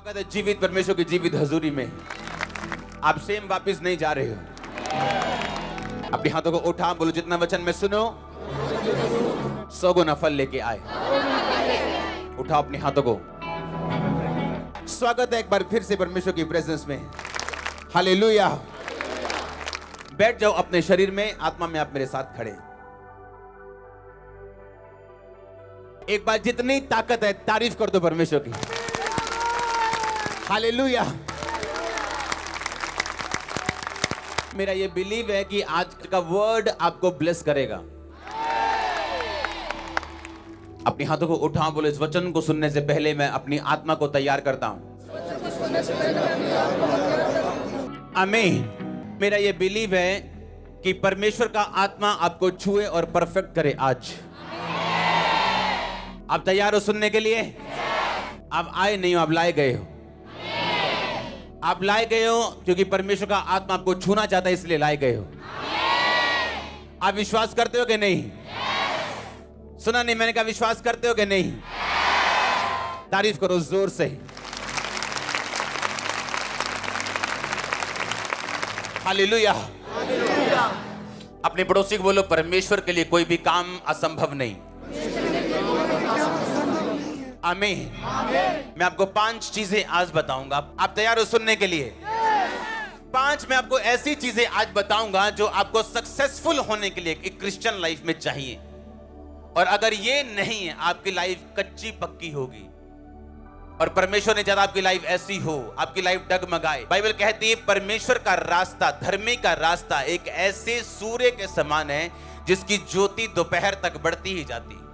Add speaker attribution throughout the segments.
Speaker 1: कहते हैं जीवित परमेश्वर की जीवित हजूरी में आप सेम वापिस नहीं जा रहे हो। अपने हाथों को उठा, बोलो जितना वचन में सुनो 100 गुना फल लेके आए। उठाओ अपने हाथों को। स्वागत है एक बार फिर से परमेश्वर की प्रेजेंस में। हालेलुया। बैठ जाओ अपने शरीर में, आत्मा में आप मेरे साथ खड़े। एक बार जितनी ताकत है तारीफ कर दो परमेश्वर की। हालेलुया। मेरा ये बिलीव है कि आज का वर्ड आपको ब्लेस करेगा। अपने हाथों को उठाओ, बोले इस वचन को सुनने से पहले मैं अपनी आत्मा को तैयार करता हूं। आमीन। मेरा ये बिलीव है कि परमेश्वर का आत्मा आपको छुए और परफेक्ट करे आज। आप तैयार हो सुनने के लिए? आप आए नहीं हो, आप लाए गए हो। आप लाए गए हो क्योंकि परमेश्वर का आत्मा आपको छूना चाहता है, इसलिए लाए गए हो। आप विश्वास करते हो कि नहीं? सुना नहीं? मैंने कहा विश्वास करते हो कि नहीं? तारीफ करो जोर से। हालेलुया। अपने पड़ोसी को बोलो परमेश्वर के लिए कोई भी काम असंभव नहीं। आमीन। मैं आपको 5 चीजें आज बताऊंगा। आप तैयार हो सुनने के लिए? 5 मैं आपको ऐसी चीजें आज बताऊंगा जो आपको सक्सेसफुल होने के लिए एक क्रिश्चियन लाइफ में चाहिए। और अगर ये नहीं है, आपकी लाइफ कच्ची पक्की होगी। और परमेश्वर ने चाहा आपकी लाइफ ऐसी हो, आपकी लाइफ डगमगाए। बाइबल कहती है परमेश्वर का रास्ता, धर्मी का रास्ता एक ऐसे सूर्य के समान है जिसकी ज्योति दोपहर तक बढ़ती ही जाती है।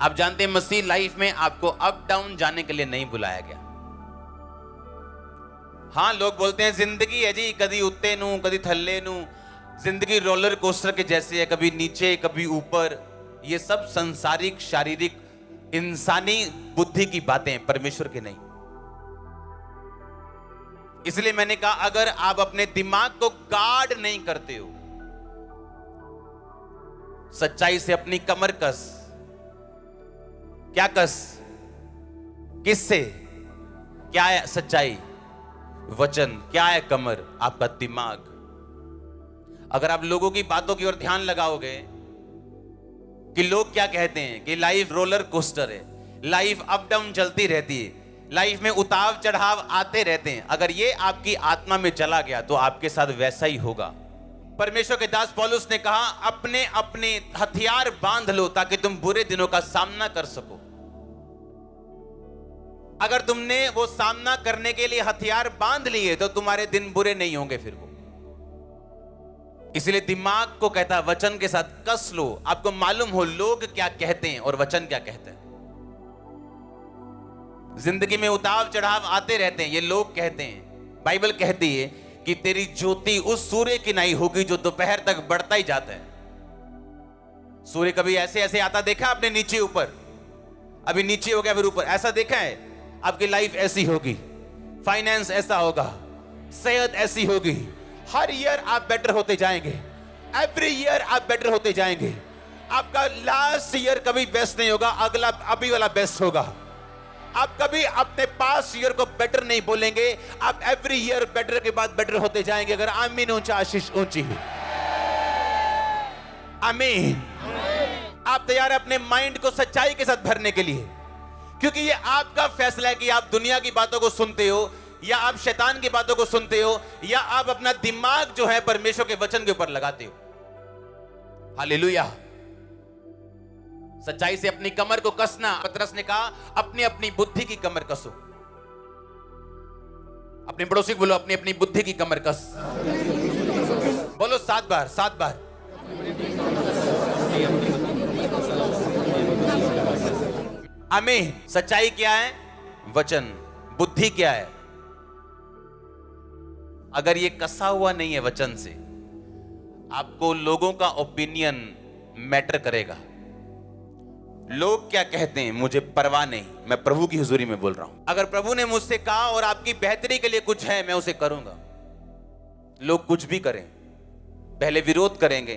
Speaker 1: आप जानते हैं मसीह लाइफ में आपको अप डाउन जाने के लिए नहीं बुलाया गया। हाँ, लोग बोलते हैं जिंदगी है जी, कभी उत्ते नू कभी थल्ले नू, जिंदगी रोलर कोस्टर के जैसे है, कभी नीचे कभी ऊपर। ये सब संसारिक शारीरिक इंसानी बुद्धि की बातें, परमेश्वर की नहीं। इसलिए मैंने कहा अगर आप अपने दिमाग को गार्ड नहीं करते हो, सच्चाई से अपनी कमर कस। क्या कस? किससे? क्या है सच्चाई? वचन। क्या है कमर? आपका दिमाग। अगर आप लोगों की बातों की ओर ध्यान लगाओगे कि लोग क्या कहते हैं कि लाइफ रोलर कोस्टर है, लाइफ अप डाउन चलती रहती है, लाइफ में उतार चढ़ाव आते रहते हैं, अगर ये आपकी आत्मा में चला गया तो आपके साथ वैसा ही होगा। परमेश्वर के दास पौलुस ने कहा अपने अपने हथियार बांध लो ताकि तुम बुरे दिनों का सामना कर सको। अगर तुमने वो सामना करने के लिए हथियार बांध लिए तो तुम्हारे दिन बुरे नहीं होंगे फिर वो। इसलिए दिमाग को कहता है वचन के साथ कस लो। आपको मालूम हो लोग क्या कहते हैं और वचन क्या कहते हैं। जिंदगी में उतार चढ़ाव आते रहते हैं, ये लोग कहते हैं। बाइबल कहती है कि तेरी ज्योति उस सूर्य की नहीं होगी जो दोपहर तक बढ़ता ही जाता है। सूर्य कभी ऐसे ऐसे आता देखा आपने? नीचे ऊपर, अभी नीचे हो गया फिर ऊपर, ऐसा देखा है? आपकी लाइफ ऐसी होगी, फाइनेंस ऐसा होगा, सेहत ऐसी होगी। हर ईयर आप बेटर होते जाएंगे, एवरी ईयर आप बेटर होते जाएंगे। आपका लास्ट ईयर कभी बेस्ट नहीं होगा, अगला अभी वाला बेस्ट होगा। आप कभी अपने पास ईयर को बेटर नहीं बोलेंगे, आप एवरी ईयर बेटर के बाद बेटर होते जाएंगे। अगर आमीन ऊंचा, आशीष ऊंची। आमीन। आप तैयार हैं अपने माइंड को सच्चाई के साथ भरने के लिए? क्योंकि ये आपका फैसला है कि आप दुनिया की बातों को सुनते हो या आप शैतान की बातों को सुनते हो या आप अपना दिमाग जो है परमेश्वर के वचन के ऊपर लगाते हो। हालेलुया। सच्चाई से अपनी कमर को कसना। पतरस ने कहा अपनी अपनी बुद्धि की कमर कसो। अपने पड़ोसी को बोलो अपनी अपनी बुद्धि की कमर कस। बोलो 7 बार, 7 बार। आमीन। सच्चाई क्या है? वचन। बुद्धि क्या है? अगर ये कसा हुआ नहीं है वचन से, आपको लोगों का ओपिनियन मैटर करेगा। लोग क्या कहते हैं मुझे परवाह नहीं, मैं प्रभु की हुजूरी में बोल रहा हूं। अगर प्रभु ने मुझसे कहा और आपकी बेहतरी के लिए कुछ है, मैं उसे करूंगा। लोग कुछ भी करें, पहले विरोध करेंगे,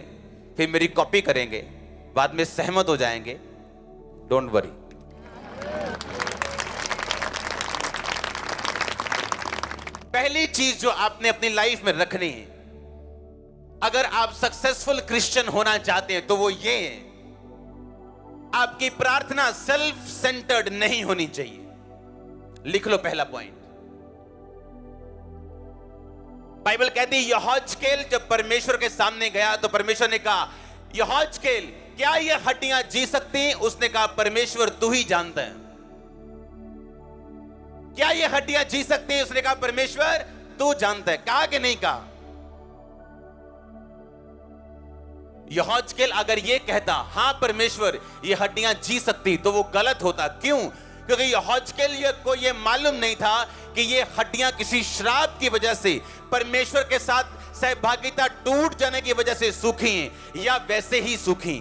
Speaker 1: फिर मेरी कॉपी करेंगे, बाद में सहमत हो जाएंगे। Don't worry. पहली चीज जो आपने अपनी लाइफ में रखनी है, अगर आप सक्सेसफुल क्रिश्चियन होना चाहते हैं, तो वो ये है, आपकी प्रार्थना सेल्फ सेंटर्ड नहीं होनी चाहिए। लिख लो पहला पॉइंट। बाइबल कहती है यहोजकेल जब परमेश्वर के सामने गया तो परमेश्वर ने कहा, यहोजकेल क्या ये हड्डियां जी सकती हैं? उसने कहा, परमेश्वर तू ही जानता है। क्या ये हड्डियां जी सकती हैं? उसने कहा, परमेश्वर तू जानता है। कहा कि नहीं कहा? यहोजकेल अगर ये कहता, हां परमेश्वर ये हड्डियां जी सकती, तो वो गलत होता। क्यों? क्योंकि यहोजकेल को ये मालूम नहीं था कि ये हड्डियां किसी श्राप की वजह से, परमेश्वर के साथ सहभागिता टूट जाने की वजह से सूखी हैं या वैसे ही सूखी।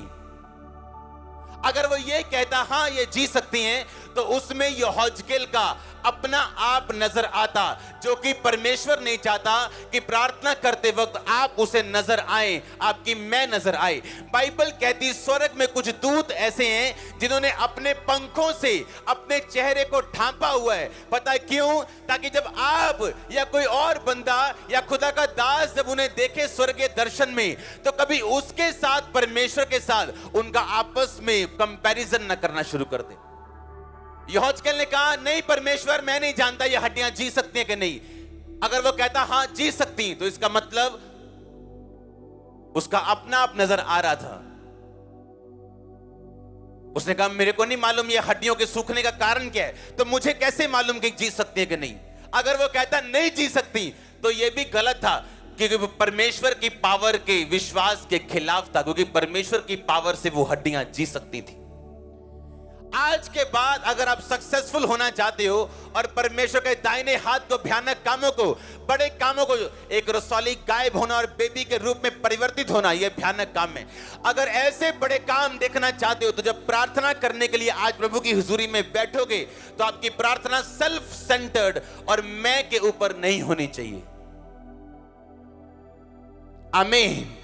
Speaker 1: अगर वो ये कहता हां ये जी सकती हैं, तो उसमें यहोजकेल का अपना आप नजर आता, जो कि परमेश्वर नहीं चाहता कि प्रार्थना करते वक्त आप उसे नजर आए, आपकी मैं नजर आए। बाइबल कहती स्वर्ग में कुछ दूत ऐसे हैं जिन्होंने अपने पंखों से अपने चेहरे को ढांपा हुआ है। पता है क्यों? ताकि जब आप या कोई और बंदा या खुदा का दास जब उन्हें देखे स्वर्गीय दर्शन में, तो कभी उसके साथ, परमेश्वर के साथ उनका आपस में कंपैरिजन न करना शुरू कर दे। यहोजकेल ने कहा, नहीं परमेश्वर मैं नहीं जानता ये हड्डियां जी सकती हैं कि नहीं। अगर वो कहता हां जी सकती, तो इसका मतलब उसका अपना आप नजर आ रहा था। उसने कहा, मेरे को नहीं मालूम ये हड्डियों के सूखने का कारण क्या है, तो मुझे कैसे मालूम कि जी सकती है कि नहीं। अगर वो कहता नहीं जी सकती, तो यह भी गलत था, क्योंकि वो परमेश्वर की पावर के विश्वास के खिलाफ था, क्योंकि परमेश्वर की पावर से वो हड्डियां जी सकती थी। आज के बाद अगर आप सक्सेसफुल होना चाहते हो और परमेश्वर के दाहिने हाथ को, भयानक कामों को, बड़े कामों को, एक रसौली गायब होना और बेबी के रूप में परिवर्तित होना, यह भयानक काम है। अगर ऐसे बड़े काम देखना चाहते हो, तो जब प्रार्थना करने के लिए आज प्रभु की हुजूरी में बैठोगे, तो आपकी प्रार्थना सेल्फ सेंटर्ड और मैं के ऊपर नहीं होनी चाहिए। आमीन।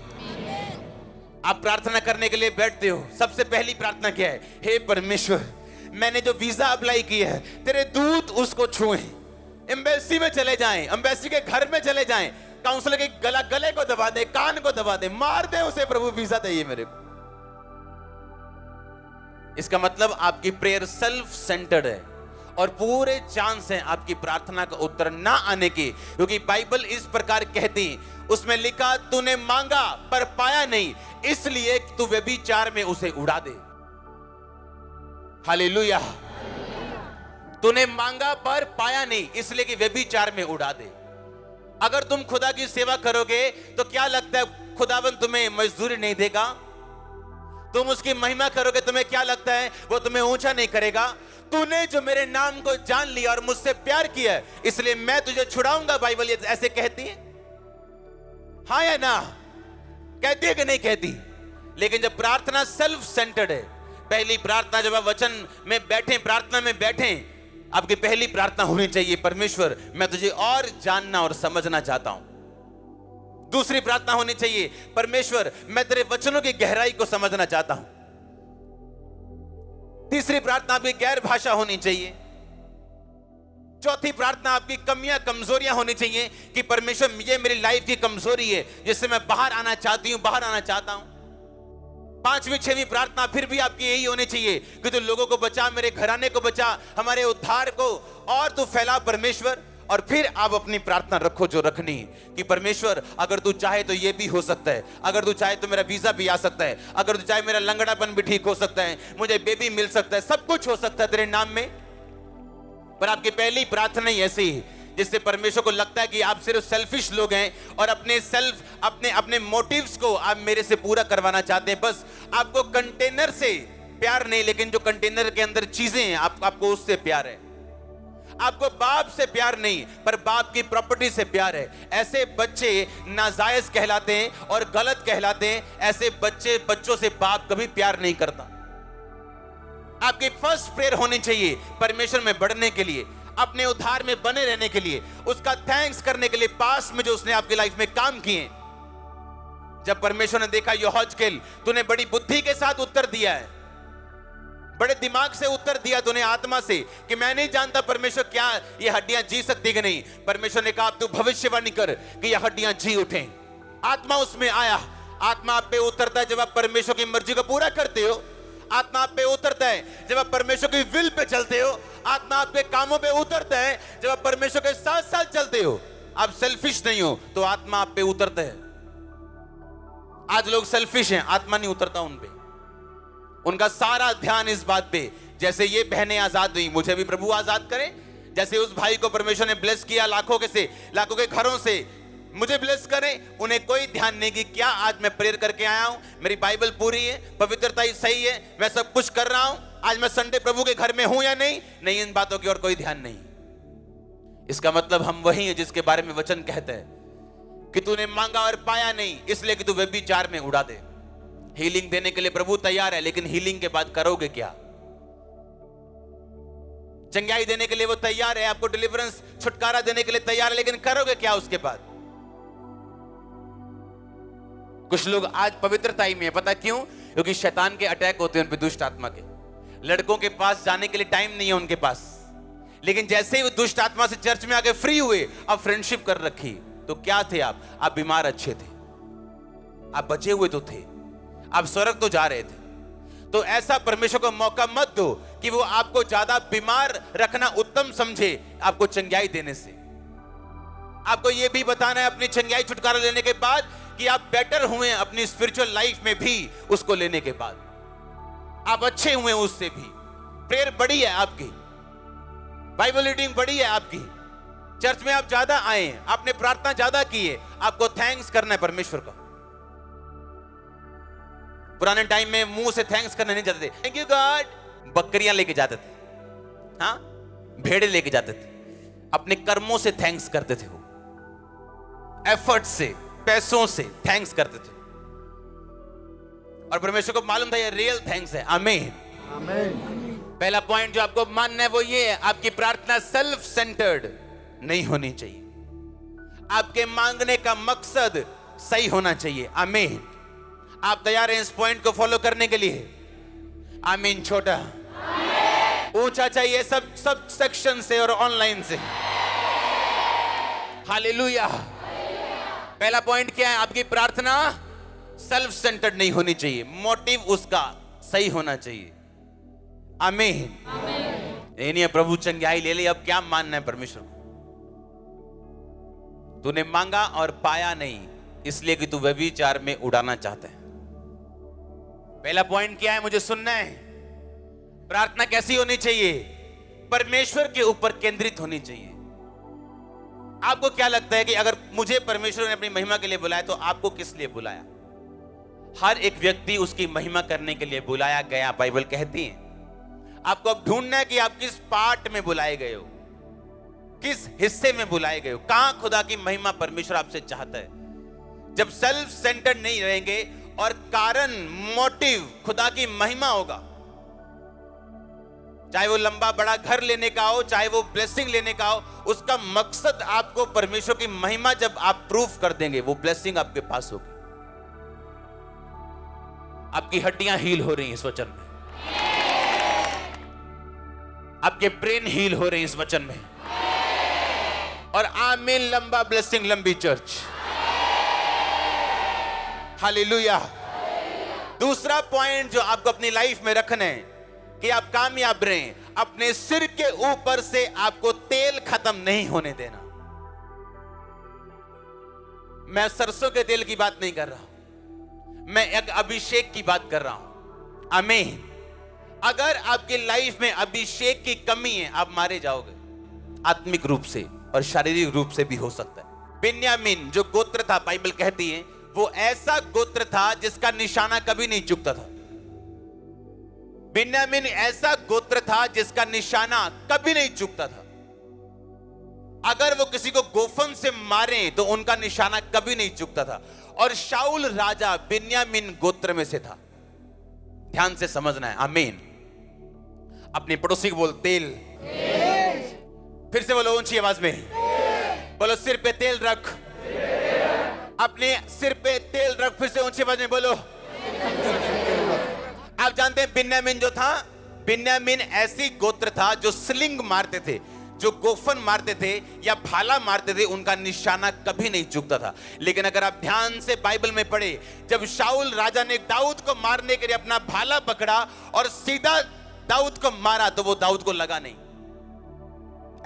Speaker 1: आप प्रार्थना करने के लिए बैठते हो, सबसे पहली प्रार्थना क्या है? हे परमेश्वर, मैंने जो वीजा अप्लाई किया है, तेरे दूत उसको छुएं, एम्बेसी में चले जाएं, एम्बेसी के घर में चले जाएं, काउंसलर के गले को दबा दे, कान को दबा दे, मार दे उसे, प्रभु वीजा चाहिए मेरे को। इसका मतलब आपकी प्रेयर सेल्फ सेंटर्ड है और पूरे चांस हैं आपकी प्रार्थना का उत्तर ना आने के, क्योंकि बाइबल इस प्रकार कहती, उसमें लिखा, तूने मांगा पर पाया नहीं, इसलिए तू व्यभिचार में उसे उड़ा दे। हालेलुया। तूने मांगा पर पाया नहीं, इसलिए कि व्यभिचार में उड़ा दे। अगर तुम खुदा की सेवा करोगे, तो क्या लगता है खुदावन तुम्हें मजदूरी नहीं देगा? तुम उसकी महिमा करोगे, तुम्हें क्या लगता है वो तुम्हें ऊंचा नहीं करेगा? तूने जो मेरे नाम को जान लिया और मुझसे प्यार किया, इसलिए मैं तुझे छुड़ाऊंगा। बाइबल ऐसे कहती है, हाँ या ना? कहती है कि नहीं कहती? लेकिन जब प्रार्थना सेल्फ सेंटर्ड है, पहली प्रार्थना जब आप वचन में बैठे, प्रार्थना में बैठे, आपकी पहली प्रार्थना होनी चाहिए, परमेश्वर मैं तुझे और जानना और समझना चाहता हूं। दूसरी प्रार्थना होनी चाहिए, परमेश्वर मैं तेरे वचनों की गहराई को समझना चाहता हूं। तीसरी प्रार्थना आपकी गैर भाषा होनी चाहिए। चौथी प्रार्थना आपकी कमियां, कमजोरियां होनी चाहिए कि परमेश्वर ये मेरी लाइफ की कमजोरी है जिससे मैं बाहर आना चाहती हूं, बाहर आना चाहता हूं। पांचवी छठवीं प्रार्थना फिर भी आपकी यही होनी चाहिए कि तू लोगों को बचा, मेरे घराने को बचा, हमारे उद्धार को और तू फैला परमेश्वर। और फिर आप अपनी प्रार्थना रखो जो रखनी, कि परमेश्वर अगर तू चाहे तो ये भी हो सकता है, अगर तू चाहे तो मेरा वीजा भी आ सकता है, अगर तू चाहे मेरा लंगड़ापन भी ठीक हो सकता है, मुझे बेबी मिल सकता है, सब कुछ हो सकता है तेरे नाम में। पर आपकी पहली प्रार्थना ही ऐसी है जिससे परमेश्वर को लगता है कि आप सिर्फ सेल्फिश लोग हैं और अपने मोटिव्स को आप मेरे से पूरा करवाना चाहते हैं। बस आपको कंटेनर से प्यार नहीं, लेकिन जो कंटेनर के अंदर चीजें हैं आपको उससे प्यार है। आपको बाप से प्यार नहीं, पर बाप की प्रॉपर्टी से प्यार है। ऐसे बच्चे नाजायज कहलाते हैं और गलत कहलाते हैं। ऐसे बच्चों से बाप कभी प्यार नहीं करता। आपकी फर्स्ट प्रेयर होनी चाहिए परमेश्वर में बढ़ने के लिए, अपने उद्धार में बने रहने के लिए, उसका थैंक्स करने के लिए, पास में जो उसने आपकी लाइफ में काम किए। जब परमेश्वर ने देखा यहोजकेल तूने बड़ी बुद्धि के साथ उत्तर दिया है, बड़े दिमाग से उत्तर दिया तूने, आत्मा से, कि मैं नहीं जानता परमेश्वर क्या ये हड्डियां जी सकती कि नहीं। परमेश्वर ने कहा अब तू भविष्यवाणी कर कि ये हड्डियां जी उठें। आत्मा उसमें आया। आत्मा आप पे उतरता है जब आप परमेश्वर की मर्जी को पूरा करते हो। आत्मा आप पे उतरता है जब आप परमेश्वर की विल पे चलते हो। आत्मा आपके कामों पे उतरता है जब आप परमेश्वर के साथ साथ चलते हो। आप सेल्फिश नहीं हो तो आत्मा आप पे उतरता है। आज लोग सेल्फिश हैं, आत्मा नहीं उतरता उन पे। उनका सारा ध्यान इस बात पे, जैसे ये बहनें आजाद हुई, मुझे भी प्रभु आजाद करे। जैसे उस भाई को परमेश्वर ने ब्लेस किया लाखों के घरों से, मुझे ब्लेस करें। उन्हें कोई ध्यान नहीं कि क्या आज मैं प्रेयर करके आया हूं, मेरी बाइबल पूरी है, पवित्रता ही सही है, मैं सब कुछ कर रहा हूं, आज मैं संडे प्रभु के घर में हूं या नहीं। नहीं, इन बातों की और कोई ध्यान नहीं। इसका मतलब हम वही हैं जिसके बारे में वचन कहता है कि तूने मांगा और पाया नहीं, इसलिए कि तू व्यभिचार में उड़ा दे। हीलिंग देने के लिए प्रभु तैयार है, लेकिन हीलिंग के बाद करोगे क्या? चंगाई देने के लिए वो तैयार है, आपको डिलीवरेंस, छुटकारा देने के लिए तैयार है, लेकिन करोगे क्या उसके बाद? कुछ लोग आज पवित्रता में है, पता क्यों? क्योंकि शैतान के अटैक होते हैं उन पे, दुष्ट आत्मा के। लड़कों के पास जाने के लिए टाइम नहीं है उनके पास, लेकिन जैसे ही वो दुष्ट आत्मा से चर्च में आके फ्री हुए, अब फ्रेंडशिप कर रखी। तो क्या थे आप बीमार अच्छे थे, आप बचे हुए तो थे, आप स्वर्ग तो जा रहे थे। तो ऐसा परमेश्वर को मौका मत दो कि वो आपको ज्यादा बीमार रखना उत्तम समझे आपको चंगाई देने से। आपको ये भी बताना है अपनी चंगाई छुटकारा लेने के बाद कि आप बेटर हुए अपनी स्पिरिचुअल लाइफ में भी, उसको लेने के बाद आप अच्छे हुए उससे भी। प्रेयर बड़ी है आपकी, बाइबल रीडिंग बड़ी है आपकी, चर्च में आप ज्यादा आए, आपने प्रार्थना ज्यादा की है, आपको थैंक्स करना है परमेश्वर का। पुराने टाइम में मुंह से थैंक्स करने नहीं जाते थे, थैंक यू गॉड। बकरियां लेके जाते थे, हाँ, भेड़े लेके जाते थे, अपने कर्मों से थैंक्स करते थे, वो एफर्ट से, पैसों से थैंक्स करते थे। और परमेश्वर को मालूम था ये रियल थैंक्स है। आमीन, आमीन। पहला पॉइंट जो आपको मानना है वो ये है, आपकी प्रार्थना सेल्फ सेंटर्ड नहीं होनी चाहिए। आपके मांगने का मकसद सही होना चाहिए। आमीन। आप तैयार हैं इस पॉइंट को फॉलो करने के लिए? आमीन। छोटा ऊंचा चाहिए, सब सेक्शन से और ऑनलाइन से। हालेलुया। पहला पॉइंट क्या है? आपकी प्रार्थना सेल्फ सेंटर्ड नहीं होनी चाहिए, मोटिव उसका सही होना चाहिए। आमीन। ये नहीं है प्रभु चंगाई ले ली, अब क्या मानना है परमेश्वर को? तूने मांगा और पाया नहीं, इसलिए कि तू व्यभिचार में उड़ाना चाहता है। पहला पॉइंट क्या है, मुझे सुनना है। प्रार्थना कैसी होनी चाहिए? परमेश्वर के ऊपर केंद्रित होनी चाहिए। आपको क्या लगता है कि अगर मुझे परमेश्वर ने अपनी महिमा के लिए बुलाया तो आपको किस लिए बुलाया? हर एक व्यक्ति उसकी महिमा करने के लिए बुलाया गया, बाइबल कहती है। आपको अब ढूंढना है कि आप किस पार्ट में बुलाए गए हो, किस हिस्से में बुलाए गए हो, कहां खुदा की महिमा परमेश्वर आपसे चाहता है। जब सेल्फ सेंटर्ड नहीं रहेंगे और कारण, मोटिव खुदा की महिमा होगा, चाहे वो लंबा बड़ा घर लेने का हो, चाहे वो ब्लेसिंग लेने का हो, उसका मकसद आपको परमेश्वर की महिमा जब आप प्रूफ कर देंगे, वो ब्लेसिंग आपके पास होगी। आपकी हड्डियां हील हो रही हैं इस वचन में, आपके ब्रेन हील हो रहे हैं इस वचन में, और आमीन। लंबा ब्लेसिंग, लंबी चर्च। हालेलुया। दूसरा पॉइंट जो आपको अपनी लाइफ में रखना है कि आप कामयाब रहें, अपने सिर के ऊपर से आपको तेल खत्म नहीं होने देना। मैं सरसों के तेल की बात नहीं कर रहा हूं, मैं एक अभिषेक की बात कर रहा हूं। आमीन। अगर आपकी लाइफ में अभिषेक की कमी है, आप मारे जाओगे, आत्मिक रूप से और शारीरिक रूप से भी हो सकता है। बिन्यामीन जो गोत्र था, बाइबल कहती है वो ऐसा गोत्र था जिसका निशाना कभी नहीं चुकता था। बिन्यामीन ऐसा गोत्र था जिसका निशाना कभी नहीं चुकता था। अगर वो किसी को गोफन से मारे तो उनका निशाना कभी नहीं चुकता था। और शाऊल राजा बिन्यामीन गोत्र में से था। ध्यान से समझना है। आमीन। अपने पड़ोसी को बोल, तेल। फिर से बोलो ऊंची आवाज में, बोलो सिर पे तेल रख। अपने सिर पे तेल रख। फिर से ऊंची आवाज में बोलो। आप जानते हैं बिन्यामीन जो था, बिन्यामीन ऐसी गोत्र था जो स्लिंग मारते थे, जो गोफन मारते थे या भाला मारते थे, उनका निशाना कभी नहीं चूकता था। लेकिन अगर आप ध्यान से बाइबल में पढ़े, जब शाऊल राजा ने दाऊद को मारने के लिए अपना भाला पकड़ा और सीधा दाऊद को मारा, तो वो दाऊद को लगा नहीं।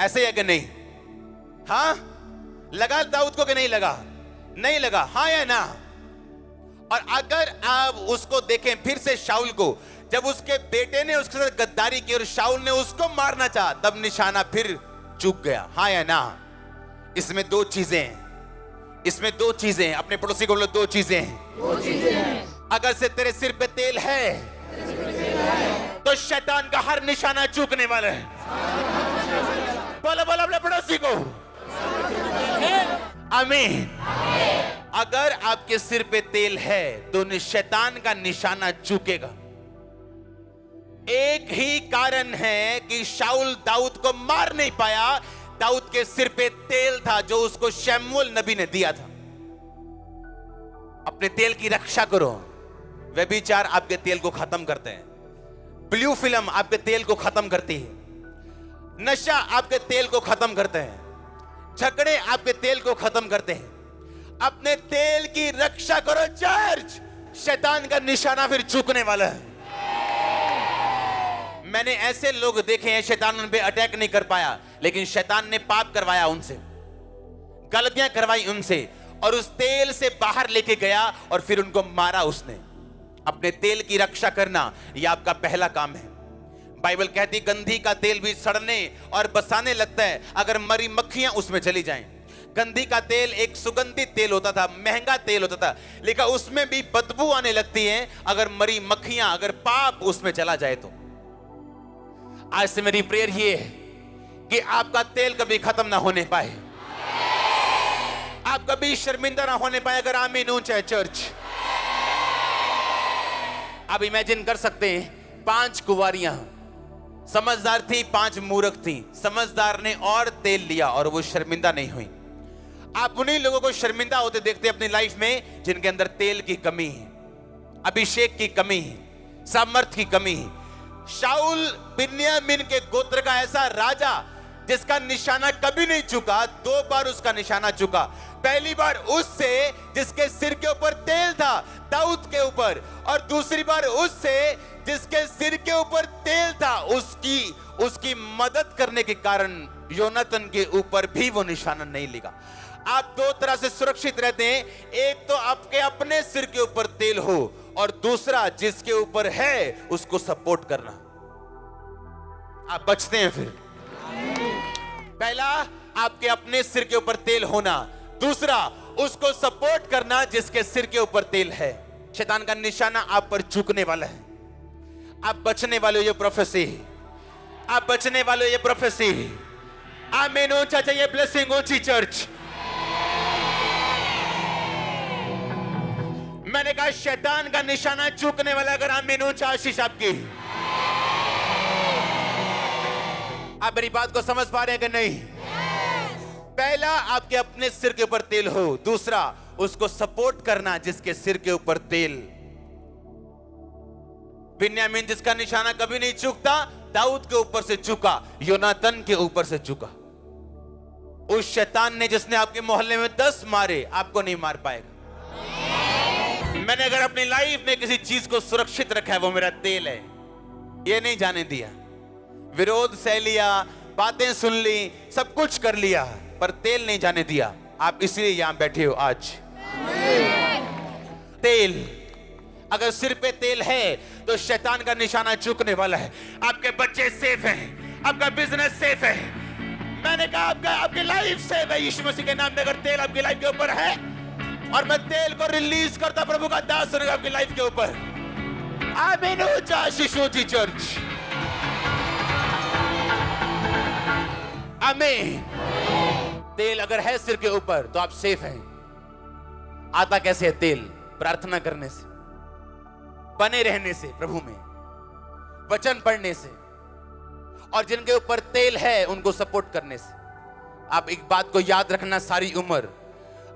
Speaker 1: ऐसे है कि नहीं? हाँ, लगा दाऊद को कि नहीं लगा? नहीं लगा, हाँ या ना? और अगर आप उसको देखें फिर से, शाऊल को, जब उसके बेटे ने उसके साथ गद्दारी की और शाऊल ने उसको मारना चाहा, तब निशाना फिर चूक गया, हाँ या ना? इसमें दो चीजें हैं, इसमें दो चीजें हैं। अपने पड़ोसी को बोलो, दो चीजें हैं। अगर से तेरे सिर पे तेल है तो शैतान का हर निशाना चूकने वाला है। बोलो बोलो अपने पड़ोसी को, आमीन। अगर आपके सिर पे तेल है तो शैतान का निशाना चूकेगा। एक ही कारण है कि शाऊल दाऊद को मार नहीं पाया, दाऊद के सिर पे तेल था जो उसको शमूएल नबी ने दिया था। अपने तेल की रक्षा करो। व्यभिचार आपके तेल को खत्म करते हैं, ब्लू फिल्म आपके तेल को खत्म करती है, नशा आपके तेल को खत्म करते हैं, झगड़े आपके तेल को खत्म करते हैं। अपने तेल की रक्षा करो चर्च, शैतान का निशाना फिर चूकने वाला है। मैंने ऐसे लोग देखे हैं, शैतान उन पे अटैक नहीं कर पाया, लेकिन शैतान ने पाप करवाया उनसे, गलतियां करवाई उनसे, और उस तेल से बाहर लेके गया और फिर उनको मारा उसने। अपने तेल की रक्षा करना यह आपका पहला काम है। बाइबल कहती गंधी का तेल भी सड़ने और बसाने लगता है अगर मरी मक्खियां उसमें चली जाएं। गंधी का तेल एक सुगंधित तेल होता था, महंगा तेल होता था, लेकिन उसमें भी बदबू आने लगती है अगर मरी मक्खियां, अगर पाप उसमें चला जाए तो। आज से मेरी प्रेयर ये है कि आपका तेल कभी खत्म ना होने पाए, आप कभी शर्मिंदा ना होने पाए। अगर आमीन ऊंचा है चर्च। आप इमेजिन कर सकते हैं, 5 कुंवारियां समझदार थी, 5 मूर्ख थी। समझदार ने और तेल लिया और वो शर्मिंदा नहीं हुई। आप उन्हीं लोगों को शर्मिंदा होते देखते अपनी लाइफ में जिनके अंदर तेल की कमी है, अभिषेक की कमी है, सामर्थ की कमी है। शाऊल बिन्यामीन के गोत्र का ऐसा राजा जिसका निशाना कभी नहीं चुका, 2 बार उसका निशाना चुका। पहली बार उससे जिसके सिर के ऊपर तेल था, दाऊद के ऊपर, और दूसरी बार उससे जिसके सिर के ऊपर तेल था, उसकी मदद करने के कारण योनातन के ऊपर भी वो निशाना नहीं लगा। आप 2 तरह से सुरक्षित रहते हैं, एक तो आपके अपने सिर के ऊपर तेल हो, और दूसरा जिसके ऊपर है उसको सपोर्ट करना। आप बचते हैं फिर। पहला आपके अपने सिर के ऊपर तेल होना, दूसरा उसको सपोर्ट करना जिसके सिर के ऊपर तेल है। शैतान का निशाना आप पर चूकने वाला है। आप बचने वाले हो, ये प्रोफेसी है। आप बचने वाले हो, ये प्रोफेसी है। आमीन ऊंचा चाहिए, ब्लेसिंग ऊंची चर्च। मैंने कहा शैतान का निशाना चूकने वाला, अगर आमीन ऊंचा आशीष आपकी। आप मेरी बात को समझ पा रहे हैं कि नहीं? पहला आपके अपने सिर के ऊपर तेल हो, दूसरा उसको सपोर्ट करना जिसके सिर के ऊपर तेल। बिन्यामीन जिसका निशाना कभी नहीं चूकता, दाऊद के ऊपर से चूका, योनातन के ऊपर से चूका। उस शैतान ने जिसने आपके मोहल्ले में 10 मारे, आपको नहीं मार पाएगा। मैंने अगर अपनी लाइफ में किसी चीज को सुरक्षित रखा है, वो मेरा तेल है। ये नहीं जाने दिया। विरोध सह लिया, बातें सुन ली, सब कुछ कर लिया, पर तेल नहीं जाने दिया। आप इसलिए यहां बैठे हो आज। तेल, अगर सिर पे तेल है तो शैतान का निशाना चूकने वाला है। आपके बच्चे सेफ हैं, आपका बिजनेस सेफ है। मैंने कहा आपकी लाइफ सेफ है यीशु मसीह के नाम में। अगर तेल आपकी लाइफ के ऊपर है, और मैं तेल को रिलीज करता, प्रभु का दास होगा आपकी लाइफ के ऊपर। आमीन ऊंचा आशीष ऊंची चर्च। आमीन। तेल अगर है सिर के ऊपर तो आप सेफ हैं। आता कैसे है तेल? प्रार्थना करने से, बने रहने से, प्रभु में वचन पढ़ने से, और जिनके ऊपर तेल है उनको सपोर्ट करने से। आप एक बात को याद रखना सारी उम्र,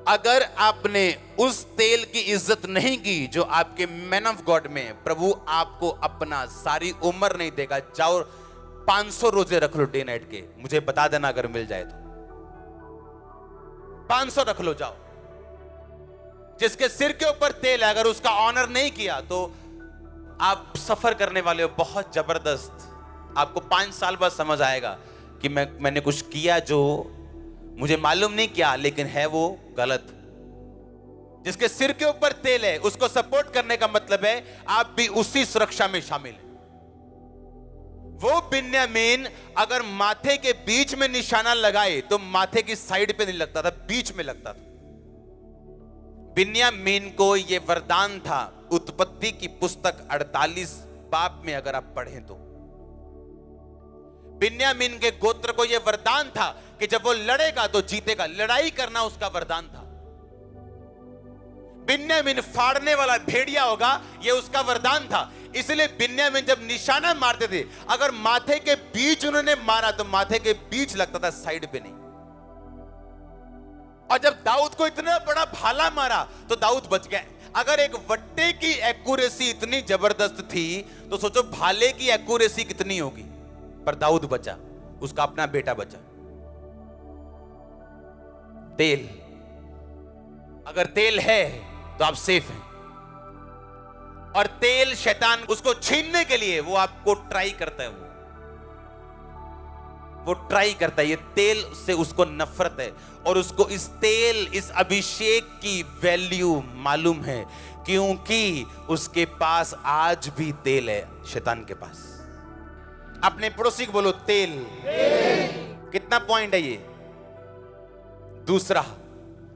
Speaker 1: अगर आपने उस तेल की इज्जत नहीं की जो आपके मैन ऑफ गॉड में है, प्रभु आपको अपना सारी उम्र नहीं देगा। जाओ 500 रोजे रख लो डे नाइट के, मुझे बता देना अगर मिल जाए तो। 500 रख लो, जाओ। जिसके सिर के ऊपर तेल है, अगर उसका ऑनर नहीं किया तो आप सफर करने वाले हो बहुत जबरदस्त। आपको 5 साल बाद समझ आएगा कि मैंने कुछ किया जो मुझे मालूम नहीं किया, लेकिन है वो गलत। जिसके सिर के ऊपर तेल है उसको सपोर्ट करने का मतलब है आप भी उसी सुरक्षा में शामिल हैं। वो बिन्यामीन अगर माथे के बीच में निशाना लगाए तो माथे की साइड पे नहीं लगता था, बीच में लगता था। बिन्यामीन को यह वरदान था। उत्पत्ति की पुस्तक 48 बाब में अगर आप पढ़ें तो बिन्यामीन के गोत्र को यह वरदान था कि जब वो लड़ेगा तो जीतेगा। लड़ाई करना उसका वरदान था। बिन्यामीन फाड़ने वाला भेड़िया होगा, यह उसका वरदान था। इसलिए बिन्यामीन जब निशाना मारते थे, अगर माथे के बीच उन्होंने मारा तो माथे के बीच लगता था, साइड पे नहीं। और जब दाऊद को इतना बड़ा भाला मारा तो दाऊद बच गया। अगर एक वट्टे की एक्यूरेसी इतनी जबरदस्त थी तो सोचो भाले की एक्यूरेसी कितनी होगी। पर दाऊद बचा, उसका अपना बेटा बचा। तेल, अगर तेल है तो आप सेफ हैं। और तेल शैतान उसको छीनने के लिए वो आपको ट्राई करता है। वो ट्राई करता है। ये तेल से उसको नफरत है और उसको इस तेल, इस अभिषेक की वैल्यू मालूम है, क्योंकि उसके पास आज भी तेल है। शैतान के पास। अपने पड़ोसी को बोलो तेल। कितना पॉइंट है ये? दूसरा,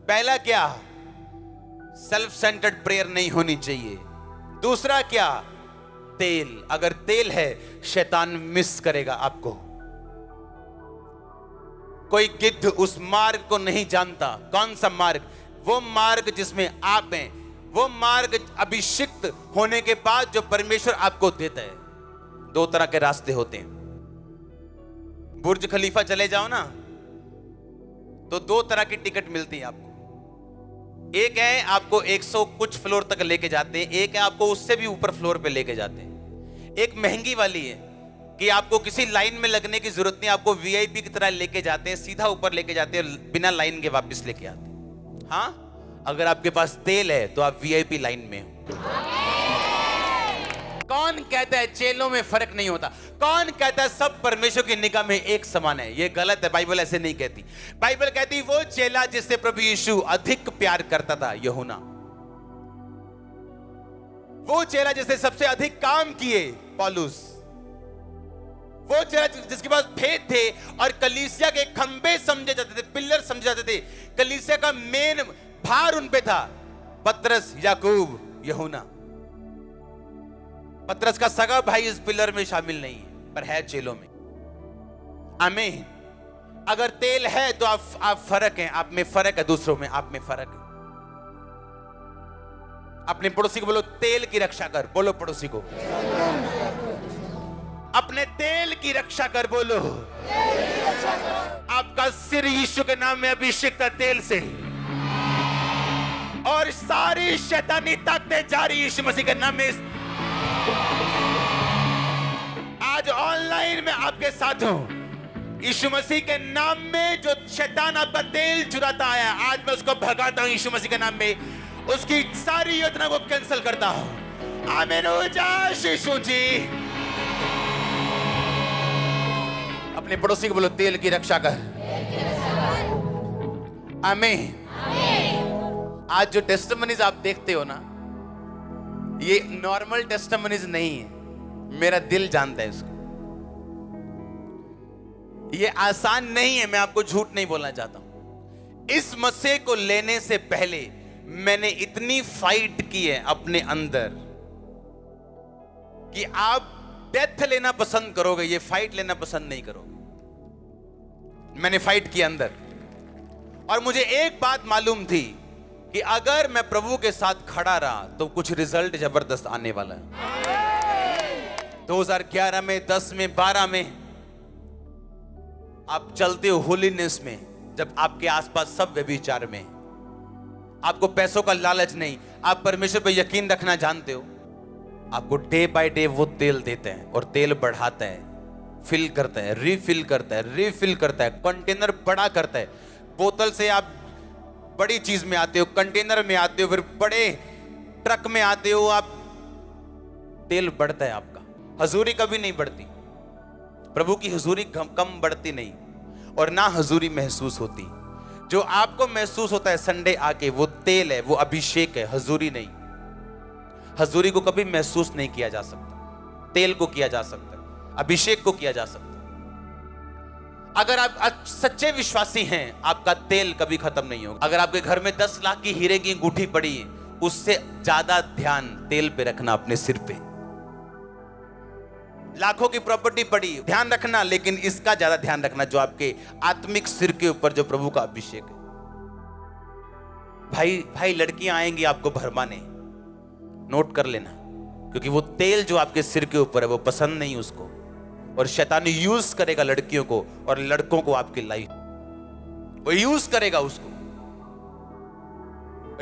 Speaker 1: पहला क्या? सेल्फ सेंटर्ड प्रेयर नहीं होनी चाहिए। दूसरा क्या? तेल। अगर तेल है शैतान मिस करेगा आपको। कोई गिद्ध उस मार्ग को नहीं जानता। कौन सा मार्ग? वो मार्ग जिसमें आप हैं, वो मार्ग अभिषिक्त होने के बाद जो परमेश्वर आपको देता है। 2 तरह के रास्ते होते हैं। बुर्ज खलीफा चले जाओ ना तो 2 तरह की टिकट मिलती है आपको। एक है आपको 100 कुछ फ्लोर तक लेके जाते हैं, एक है आपको उससे भी ऊपर फ्लोर पे लेके जाते हैं। एक महंगी वाली है कि आपको किसी लाइन में लगने की जरूरत नहीं, आपको वीआईपी की तरह लेके जाते हैं, सीधा ऊपर लेके जाते हैं, बिना लाइन के वापस लेके आते हैं। हाँ, अगर आपके पास तेल है तो आप वीआईपी लाइन में हो। कौन कहता है चेलों में फर्क नहीं होता? कौन कहता है सब परमेश्वर की निगाह में एक समान है? यह गलत है। बाइबल ऐसे नहीं कहती। बाइबल कहती वो चेला जिससे प्रभु यीशु अधिक प्यार करता था, यूहन्ना। वो चेला जिसने सबसे अधिक काम किए, पौलुस। वो चेला जिसके पास भेद थे और कलीसिया के खंबे समझे जाते थे, पिलर समझे जाते थे, कलीसिया का मेन भार उन पे था, पतरस, याकूब, यूहन्ना। पतरस का सगा भाई इस पिलर में शामिल नहीं है, पर है चेलों में। आमीन। अगर तेल है तो आप फर्क हैं, आप में फर्क है, दूसरों में आप में फर्क है। अपने पड़ोसी को बोलो तेल की रक्षा कर। बोलो पड़ोसी को अपने तेल की रक्षा कर। बोलो आपका सिर यीशु के नाम में अभिषेक तेल से, और सारी शैतानी ताकतें जारी यीशु मसीह के नाम में। आज ऑनलाइन में आपके साथ हूं। यीशु मसीह के नाम में जो शैतान आपका तेल चुराता आया, आज मैं उसको भगाता हूं यीशु मसीह के नाम में। उसकी सारी योजना को कैंसिल करता हूं। आमीन हो जा यीशु जी। अपने पड़ोसी को बोलो तेल की रक्षा कर। आमीन। आज जो टेस्टिमनीज आप देखते हो ना, ये नॉर्मल टेस्टिमनीज नहीं है। मेरा दिल जानता है इसको। ये आसान नहीं है, मैं आपको झूठ नहीं बोलना चाहता हूं। इस मसीह को लेने से पहले मैंने इतनी फाइट की है अपने अंदर कि आप डेथ लेना पसंद करोगे, ये फाइट लेना पसंद नहीं करोगे। मैंने फाइट की अंदर, और मुझे एक बात मालूम थी कि अगर मैं प्रभु के साथ खड़ा रहा तो कुछ रिजल्ट जबरदस्त आने वाला है। 2011 में, 10 में, 12 में आप चलते हो होलीनेस में, जब आपके आसपास सब व्यभिचार में, आपको पैसों का लालच नहीं, आप परमेश्वर पर यकीन रखना जानते हो, आपको डे बाय डे वो तेल देते हैं और तेल बढ़ाता है, फिल करता है, रिफिल करता है, रिफिल करता है, कंटेनर बड़ा करता है। बोतल से आप बड़ी चीज में आते हो, कंटेनर में आते हो, फिर बड़े ट्रक में आते हो, आप तेल बढ़ता है आपका। हजूरी कभी नहीं बढ़ती, प्रभु की हजूरी कम बढ़ती नहीं और ना हजूरी महसूस होती। जो आपको महसूस होता है संडे आके, वो तेल है, वो अभिषेक है, हजूरी नहीं। हजूरी को कभी महसूस नहीं किया जा सकता, तेल को किया जा सकता है, अभिषेक को किया जा सकता है। अगर आप सच्चे विश्वासी हैं, आपका तेल कभी खत्म नहीं होगा। अगर आपके घर में 10 लाख की हीरे की अंगूठी पड़ी है, उससे ज्यादा ध्यान तेल पे रखना, अपने सिर पे। लाखों की प्रॉपर्टी पड़ी, ध्यान रखना, लेकिन इसका ज्यादा ध्यान रखना जो आपके आत्मिक सिर के ऊपर जो प्रभु का अभिषेक है। भाई लड़कियां आएंगी आपको भरमाने, नोट कर लेना, क्योंकि वो तेल जो आपके सिर के ऊपर है वो पसंद नहीं उसको, और शैतान यूज करेगा लड़कियों को और लड़कों को, आपकी लाइफ वो यूज करेगा, उसको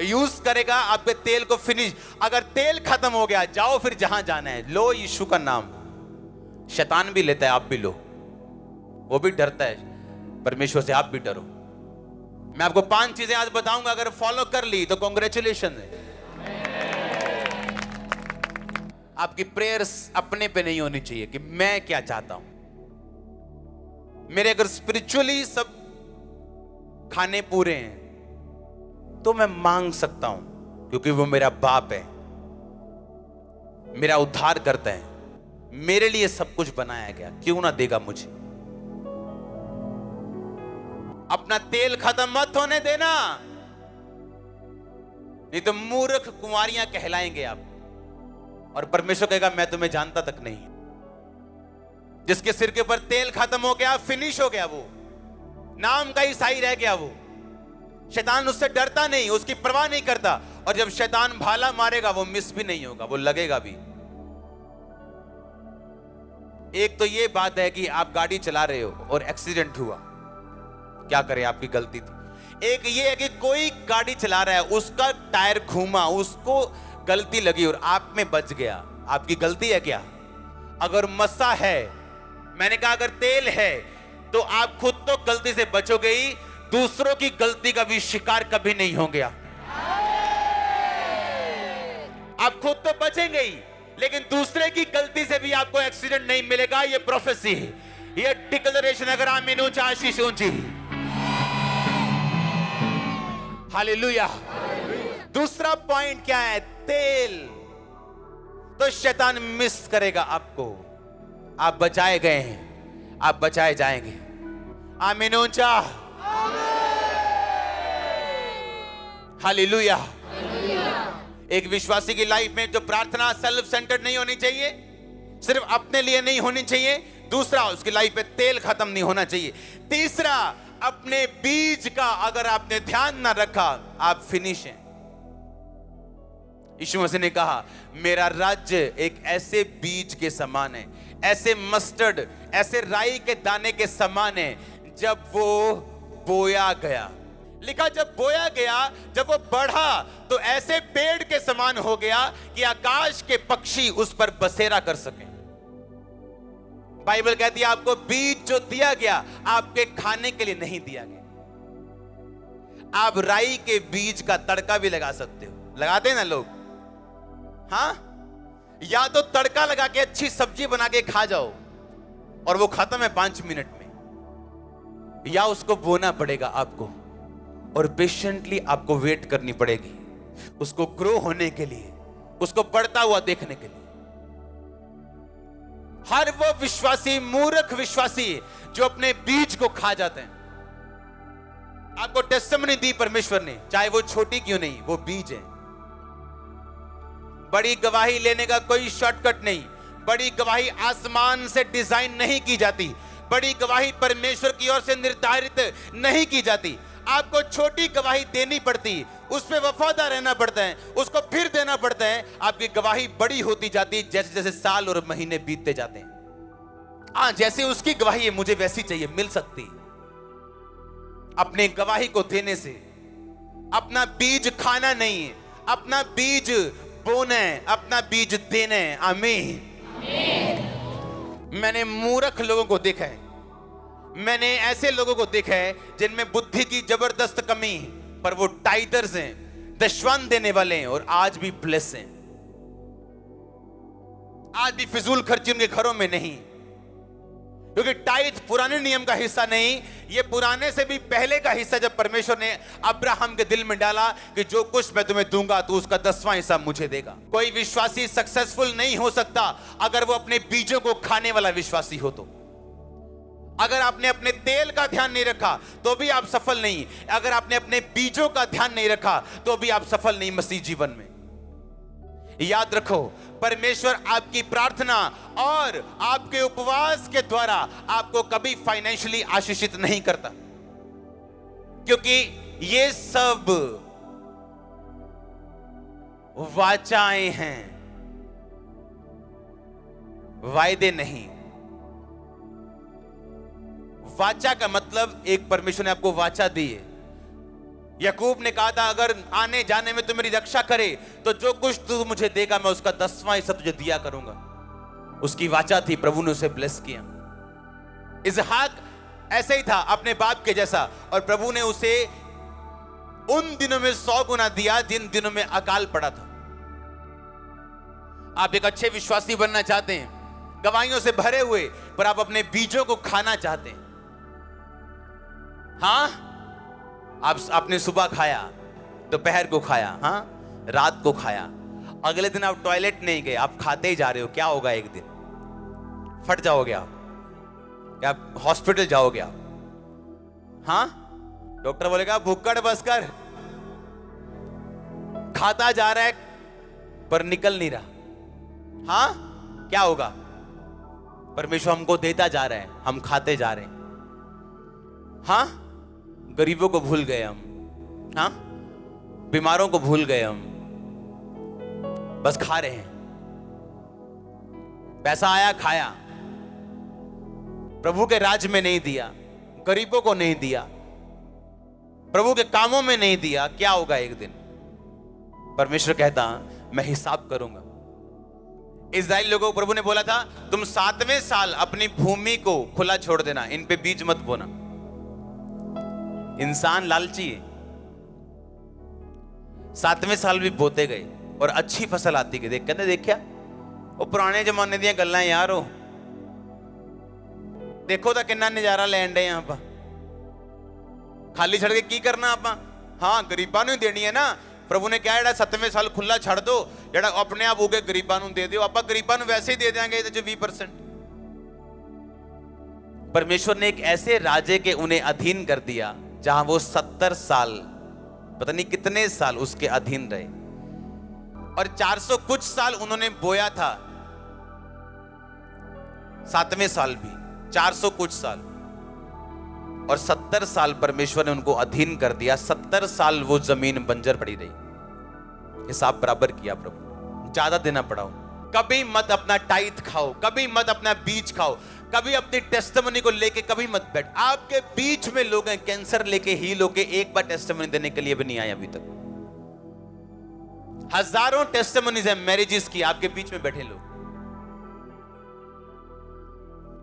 Speaker 1: यूज करेगा आपके तेल को फिनिश। अगर तेल खत्म हो गया, जाओ फिर जहां जाना है, लो यीशु का नाम। शैतान भी लेता है, आप भी लो, वो भी डरता है परमेश्वर से, आप भी डरो। मैं आपको 5 चीजें आज बताऊंगा, अगर फॉलो कर ली तो कॉन्ग्रेचुलेशन है। आपकी प्रेयर्स अपने पे नहीं होनी चाहिए कि मैं क्या चाहता हूं। मेरे अगर स्पिरिचुअली सब खाने पूरे हैं तो मैं मांग सकता हूं, क्योंकि वो मेरा बाप है, मेरा उद्धार करता है, मेरे लिए सब कुछ बनाया गया, क्यों ना देगा मुझे। अपना तेल खत्म मत होने देना, नहीं तो मूर्ख कुंवारियां कहलाएंगे आप, और परमेश्वर कहेगा मैं तुम्हें जानता तक नहीं। जिसके सिर के ऊपर तेल खत्म हो गया, फिनिश हो गया, वो नाम का ईसाई रह गया, वो शैतान उससे डरता नहीं, उसकी परवाह नहीं करता, और जब शैतान भाला मारेगा वो मिस भी नहीं होगा, वो लगेगा भी। एक तो ये बात है कि आप गाड़ी चला रहे हो और एक्सीडेंट हुआ, क्या करें, आपकी गलती थी। एक ये है कि कोई गाड़ी चला रहा है, उसका टायर घूमा, उसको गलती लगी और आप में बच गया, आपकी गलती है क्या? अगर मस्सा है, मैंने कहा अगर तेल है, तो आप खुद तो गलती से बचोगे ही, दूसरों की गलती का भी शिकार कभी नहीं होंगे। आप खुद तो बचेंगे ही, लेकिन दूसरे की गलती से भी आपको एक्सीडेंट नहीं मिलेगा। ये प्रोफेसी है, ये डिक्लेरेशन। अगर आमीन ऊंचा, आशीष ऊंची। हालेलुया। दूसरा पॉइंट क्या है? तेल। तो शैतान मिस करेगा आपको। आप बचाए गए हैं, आप बचाए जाएंगे। आमीन ऊंचा। हालेलुया। एक विश्वासी की लाइफ में जो प्रार्थना सेल्फ सेंटर्ड नहीं होनी चाहिए, सिर्फ अपने लिए नहीं होनी चाहिए। दूसरा, उसकी लाइफ में तेल खत्म नहीं होना चाहिए। तीसरा, अपने बीज का अगर आपने ध्यान ना रखा, आप फिनिश हैं। यीशु मसीह ने कहा मेरा राज्य एक ऐसे बीज के समान है, ऐसे मस्टर्ड, ऐसे राई के दाने के समान है, जब वो बोया गया। लिखा जब बोया गया, जब वो बढ़ा तो ऐसे पेड़ के समान हो गया कि आकाश के पक्षी उस पर बसेरा कर सके। बाइबल कहती है आपको बीज जो दिया गया, आपके खाने के लिए नहीं दिया गया। आप राई के बीज का तड़का भी लगा सकते हो, लगाते हैं ना लोग, हाँ? या तो तड़का लगा के अच्छी सब्जी बना के खा जाओ और वो खत्म है 5 मिनट में, या उसको बोना पड़ेगा आपको और पेशेंटली आपको वेट करनी पड़ेगी उसको ग्रो होने के लिए, उसको बढ़ता हुआ देखने के लिए। हर वो विश्वासी मूर्ख विश्वासी जो अपने बीज को खा जाते हैं। आपको टेस्टिमनी दी परमेश्वर ने, चाहे वो छोटी क्यों नहीं, वो बीज है। बड़ी गवाही लेने का कोई शॉर्टकट नहीं। बड़ी गवाही आसमान से डिजाइन नहीं की जाती, बड़ी गवाही परमेश्वर की ओर से निर्धारित नहीं की जाती। आपको छोटी गवाही देनी पड़ती, उस पे वफादार रहना पड़ता है, उसको फिर देना पड़ता है। आपकी गवाही बड़ी होती जाती है जैसे जैसे साल और महीने बीतते जाते हैं। हाँ, जैसे उसकी गवाही है मुझे वैसी चाहिए, मिल सकती। अपने गवाही को देने से अपना बीज खाना नहीं है, अपना बीज बोना है, अपना बीज देना है। आमीन। मैंने मूर्ख लोगों को देखा है, मैंने ऐसे लोगों को देखा है जिनमें बुद्धि की जबरदस्त कमी है, पर वो टाइटर्स हैं, दशवान देने वाले हैं और आज भी ब्लेस हैं। आज भी फिजूल खर्ची उनके घरों में नहीं, क्योंकि टाइट पुराने नियम का हिस्सा नहीं, ये पुराने से भी पहले का हिस्सा। जब परमेश्वर ने अब्राहम के दिल में डाला कि जो कुछ मैं तुम्हें दूंगा तो उसका 10वां हिस्सा मुझे देगा। कोई विश्वासी सक्सेसफुल नहीं हो सकता अगर वो अपने बीजों को खाने वाला विश्वासी हो। तो अगर आपने अपने तेल का ध्यान नहीं रखा तो भी आप सफल नहीं, अगर आपने अपने बीजों का ध्यान नहीं रखा तो भी आप सफल नहीं मसीह जीवन में। याद रखो, परमेश्वर आपकी प्रार्थना और आपके उपवास के द्वारा आपको कभी फाइनेंशियली आशीषित नहीं करता, क्योंकि ये सब वाचाएं हैं, वायदे नहीं। वाचा का मतलब एक परमेश्वर ने आपको वाचा दी है। याकूब ने कहा था अगर आने जाने में तू मेरी रक्षा करे तो जो कुछ तू मुझे देगा मैं उसका 10वां हिस्सा तुझे दिया करूंगा। उसकी वाचा थी, प्रभु ने उसे ब्लेस किया। इसहाक ऐसे ही था, अपने बाप के जैसा, और प्रभु ने उसे उन दिनों में 100 गुना दिया जिन दिनों में अकाल पड़ा था। आप एक अच्छे विश्वासी बनना चाहते हैं, गवाहियों से भरे हुए, पर आप अपने बीजों को खाना चाहते हैं। हाँ, आपने सुबह खाया, दोपहर को खाया, हाँ, रात को खाया, अगले दिन आप टॉयलेट नहीं गए, आप खाते ही जा रहे हो। क्या होगा? एक दिन फट जाओगे आप, क्या हॉस्पिटल जाओगे आप? हाँ, डॉक्टर बोलेगा भुक्कड़ बस कर, खाता जा रहा है पर निकल नहीं रहा। हाँ, क्या होगा? परमेश्वर हमको देता जा रहा है, हम खाते जा रहे हैं। हाँ, गरीबों को भूल गए हम, हाँ, बीमारों को भूल गए हम, बस खा रहे हैं। पैसा आया खाया, प्रभु के राज में नहीं दिया, गरीबों को नहीं दिया, प्रभु के कामों में नहीं दिया। क्या होगा? एक दिन परमेश्वर कहता मैं हिसाब करूंगा। इस्राएल लोगों को प्रभु ने बोला था तुम 7वें साल अपनी भूमि को खुला छोड़ देना, इन पे बीज मत बोना। इंसान लालची है। 7वें साल भी बोते गए और अच्छी फसल आती गई। कहते देखा वो पुराने जमाने दी गल्लां यार, हो देखो तो कितना नजारा लैन डे यहां पर, खाली छड़ के की करना आप? हाँ, गरीबां नूं देनी है ना। प्रभु ने क्या जेड़ा 7वें साल खुला छड़ दो, जेड़ा अपने आप उगे गरीबां नूं दे दियो। आप गरीबां नूं वैसे ही दे देंगे 20%। परमेश्वर ने एक ऐसे राजे के उन्हें अधीन कर दिया जहां वो 70 साल, पता नहीं कितने साल उसके अधीन रहे, और 400 कुछ साल उन्होंने बोया था। 7वें साल भी 400 कुछ साल, और 70 साल परमेश्वर ने उनको अधीन कर दिया। 70 साल वो जमीन बंजर पड़ी रही। हिसाब बराबर किया प्रभु, ज्यादा देना पड़ा। कभी मत अपना टाइथ खाओ, कभी मत अपना बीज खाओ, कभी अपनी टेस्टिमनी को लेके कभी मत बैठ। आपके बीच में लोग हैं कैंसर लेके हील होके, एक बार टेस्टिमनी देने के लिए भी नहीं आए अभी तक। हजारों टेस्टिमनीज है मैरिजेस की, आपके बीच में बैठे लोग।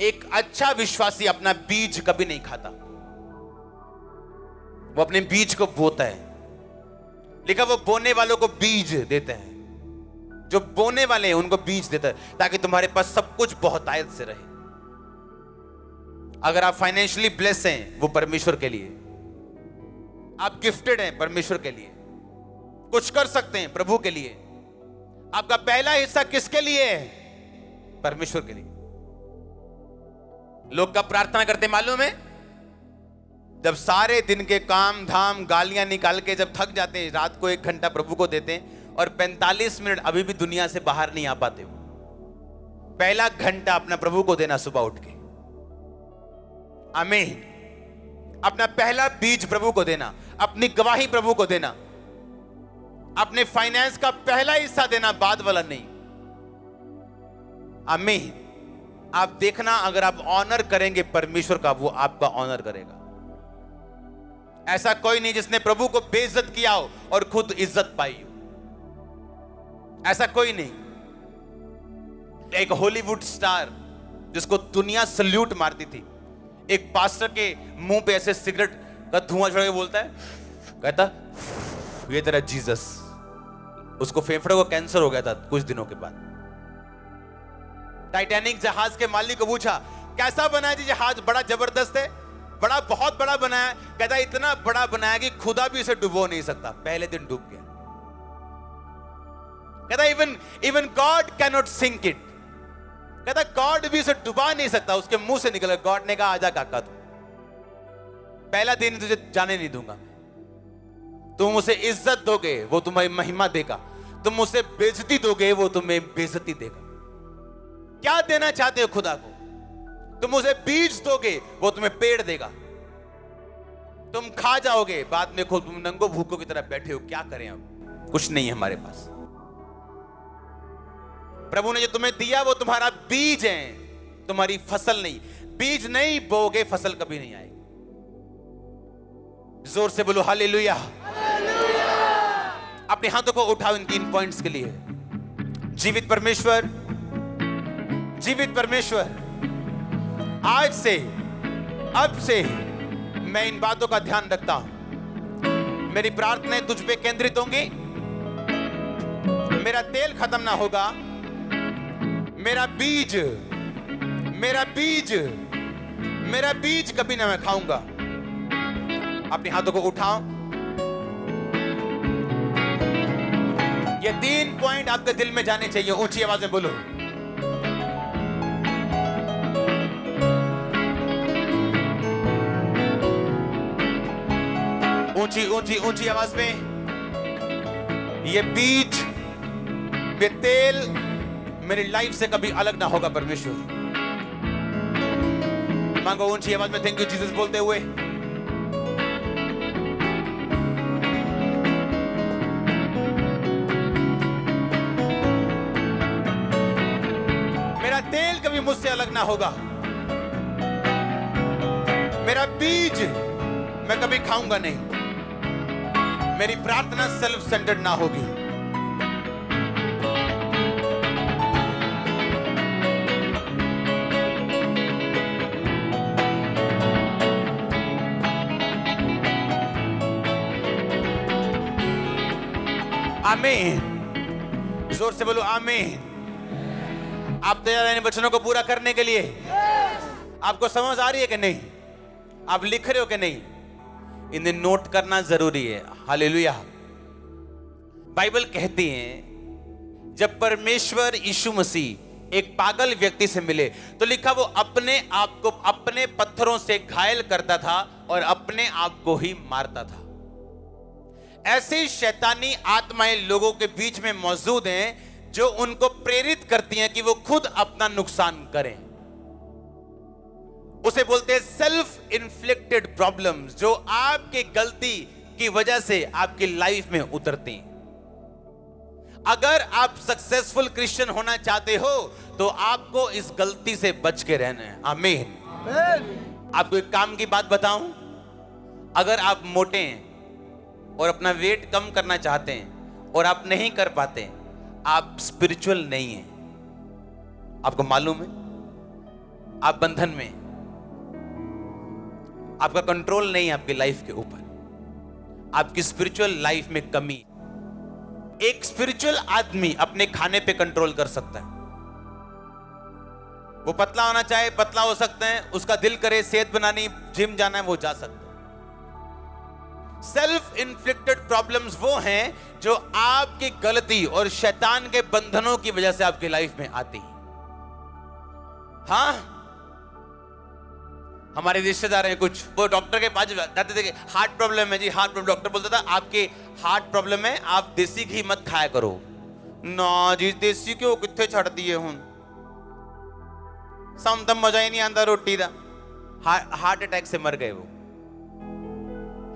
Speaker 1: एक अच्छा विश्वासी अपना बीज कभी नहीं खाता, वो अपने बीज को बोता है। लिखा वो बोने वालों को बीज देते हैं, जो बोने वाले हैं उनको बीज देता है, ताकि तुम्हारे पास सब कुछ बहुतायत से रहे। अगर आप फाइनेंशियली ब्लेस हैं, वो परमेश्वर के लिए। आप गिफ्टेड हैं परमेश्वर के लिए, कुछ कर सकते हैं प्रभु के लिए। आपका पहला हिस्सा किसके लिए है? परमेश्वर के लिए। लोग कब प्रार्थना करते मालूम है? जब सारे दिन के काम धाम गालियां निकाल के जब थक जाते हैं, रात को 1 घंटा प्रभु को देते हैं, और 45 मिनट अभी भी दुनिया से बाहर नहीं आ पाते हो। पहला घंटा अपना प्रभु को देना सुबह उठ के। आमीन। अपना पहला बीज प्रभु को देना, अपनी गवाही प्रभु को देना, अपने फाइनेंस का पहला हिस्सा देना, बाद वाला नहीं। आमीन। आप देखना, अगर आप ऑनर करेंगे परमेश्वर का, वो आपका ऑनर करेगा। ऐसा कोई नहीं जिसने प्रभु को बेइज्जत किया हो और खुद इज्जत पाई हो। ऐसा कोई नहीं। एक हॉलीवुड स्टार जिसको दुनिया सल्यूट मारती थी, एक पास्टर के मुंह पे ऐसे सिगरेट का धुआं छोड़ के बोलता है, कहता ये तेरा जीसस। उसको फेफड़े को कैंसर हो गया था कुछ दिनों के बाद। टाइटैनिक जहाज के मालिक को पूछा, कैसा बना है जी जहाज? बड़ा जबरदस्त है, बड़ा बहुत बड़ा बनाया। कहता इतना बड़ा बनाया कि खुदा भी इसे डुबो नहीं सकता। पहले दिन डूब गया। कहता even God can not sink it. कहता गॉड भी इसे डुबा नहीं सकता। उसके मुंह से निकला। गॉड ने कहा आजा काका, तू पहला दिन तुझे जाने नहीं दूंगा। तुम उसे इज्जत दोगे, वो तुम्हें महिमा देगा। तुम उसे बेइज्जती दोगे, वो तुम्हें बेइज्जती देगा। क्या देना चाहते हो खुदा को? तुम उसे बीज दोगे, वो तुम्हें पेड़ देगा। तुम खा जाओगे, बाद में खुद तुम नंगो भूखों की तरह बैठे हो। क्या करें अब? कुछ नहीं है हमारे पास। प्रभु ने जो तुम्हें दिया वो तुम्हारा बीज है, तुम्हारी फसल नहीं। बीज नहीं बोगे, फसल कभी नहीं आएगी। जोर से बोलो हालेलुया। अपने हाथों को उठाओ इन 3 पॉइंट्स के लिए। जीवित परमेश्वर, जीवित परमेश्वर, आज से, अब से मैं इन बातों का ध्यान रखता हूं। मेरी प्रार्थनाएं तुझ पे केंद्रित होंगी। मेरा तेल खत्म ना होगा। मेरा बीज कभी ना मैं खाऊंगा। अपने हाथों को उठाओ। ये 3 पॉइंट आपके दिल में जाने चाहिए। ऊंची आवाज में बोलो। ऊंची ऊंची ऊंची आवाज में। ये बीज, ये तेल मेरी लाइफ से कभी अलग ना होगा परमेश्वर। मांगो ऊंची आवाज में थैंक यू जीसस बोलते हुए। मेरा तेल कभी मुझसे अलग ना होगा। मेरा बीज मैं कभी खाऊंगा नहीं। मेरी प्रार्थना सेल्फ सेंटर्ड ना होगी। आमीन। जोर से बोलो आमीन। आप तैयार हैं इन वचनों को पूरा करने के लिए? आपको समझ आ रही है कि नहीं? आप लिख रहे हो कि नहीं? इन्हें नोट करना जरूरी है। हालेलुया। बाइबल कहती है जब परमेश्वर यीशु मसीह एक पागल व्यक्ति से मिले तो लिखा वो अपने आप को अपने पत्थरों से घायल करता था और अपने आप को ही मारता था। ऐसी शैतानी आत्माएं लोगों के बीच में मौजूद हैं जो उनको प्रेरित करती हैं कि वो खुद अपना नुकसान करें। उसे बोलते हैं सेल्फ इन्फ्लिक्टेड प्रॉब्लम्स, जो आपकी गलती की वजह से आपकी लाइफ में उतरती हैं। अगर आप सक्सेसफुल क्रिश्चियन होना चाहते हो तो आपको इस गलती से बच के रहना है। आमीन। आपको एक काम की बात बताऊं, अगर आप मोटे हैं और अपना वेट कम करना चाहते हैं और आप नहीं कर पाते, आप स्पिरिचुअल नहीं हैं। आपको मालूम है? आप बंधन में, आपका कंट्रोल नहीं है आपकी लाइफ के ऊपर। आपकी स्पिरिचुअल लाइफ में कमी। एक स्पिरिचुअल आदमी अपने खाने पे कंट्रोल कर सकता है। वो पतला होना चाहे पतला हो सकता है, उसका दिल करे सेहत बनानी, जिम जाना है, वो जा सकता है। सेल्फ इन्फ्लिक्टेड प्रॉब्लम्स वो हैं जो आपकी गलती और शैतान के बंधनों की वजह से आपकी लाइफ में आती है। हाँ, हमारे रिश्तेदार हैं कुछ, वो डॉक्टर के पास जाते थे कि हार्ट प्रॉब्लम है जी, हार्ट प्रॉब्लम। डॉक्टर बोलता था आपके हार्ट प्रॉब्लम है, आप देसी घी मत खाया करो। ना जी, देसी घी कितने छड़ दिए हूं, सम तम मजा ही नहीं आता रोटी का। हार्ट अटैक से मर गए वो।